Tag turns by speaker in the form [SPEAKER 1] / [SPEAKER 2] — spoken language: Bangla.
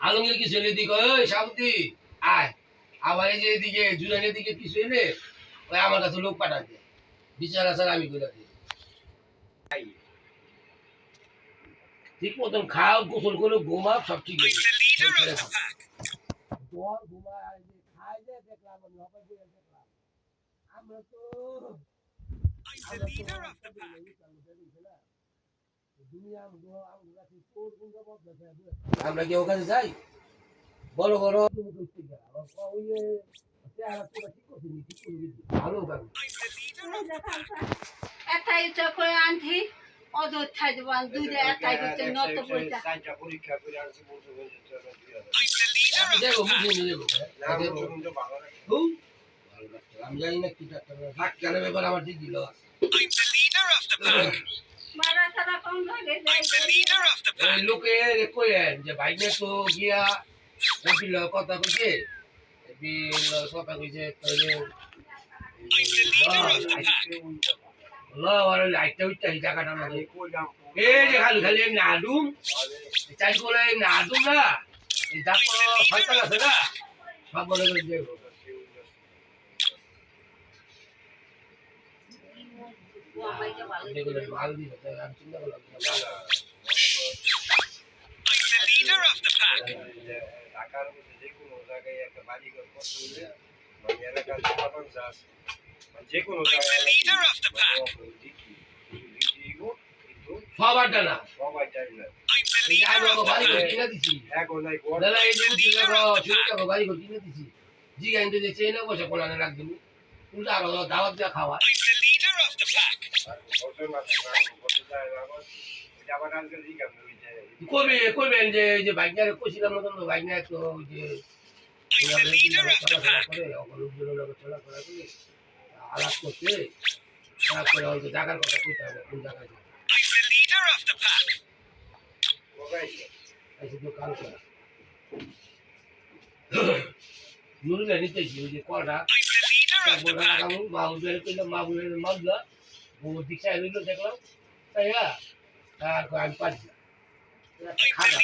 [SPEAKER 1] আলমগীর কিছু এনে দিকে ওই সাবতি আয় আবার এই যে এদিকে জুরানের দিকে কিছু এনে ওই আমার কাছে লোক পাঠাতে বিচার আচার আমি করে দিই ঠিক মতন খাও গোসল করে ঘুমাও সব ঠিক আছে ঘুমায় খাই যে দেখলাম দেখলাম আমরা তো আমরা কি ওখানে যাই বড় বড়
[SPEAKER 2] এটাই তো করে আনছি অযোধ্যায় দেবান দুইটা এটাই করতে নত পয়সা
[SPEAKER 1] আমি জানি না কি কেন ব্যাপার আমার ঠিক দিল লোকে কইেন যে ভাইনে তো গিয়া বলছিল কথা কইছে কথা কইছে লাইটটা উঠতে জায়গাটা না এই যে খালি খালি এমনি আডুম চাই করে এমনি আডুম না এই দেখো শয়তান আছে না সব বলে করে দেবো মাল দিবে আমি চিন্তা করলাম
[SPEAKER 3] ঢাকার মধ্যে যে কোনো জায়গায় একটা বাড়ি ঘর করতে হলে মানে এলাকার যে কোনো জায়গায়
[SPEAKER 1] সবার ডানা
[SPEAKER 3] সবাই চাই না
[SPEAKER 1] দাওয়াত দেওয়া খাওয়া করবেন যে বাইকনারে কইছিলাম মতন তো বাইকনা তো যে চলাফেরা করে চলাফেরা করে আলাপ করছে আলাপ করে হয়তো জায়গার কথা কইতে হবে কোন জায়গায় কালকে নুরুলে নিতেছি ওই যে কটা মাহুলের কইলাম মাহুলের মামলা বউ দীক্ষা রইল দেখলাম তাই তারপর আমি পারি না খাওয়া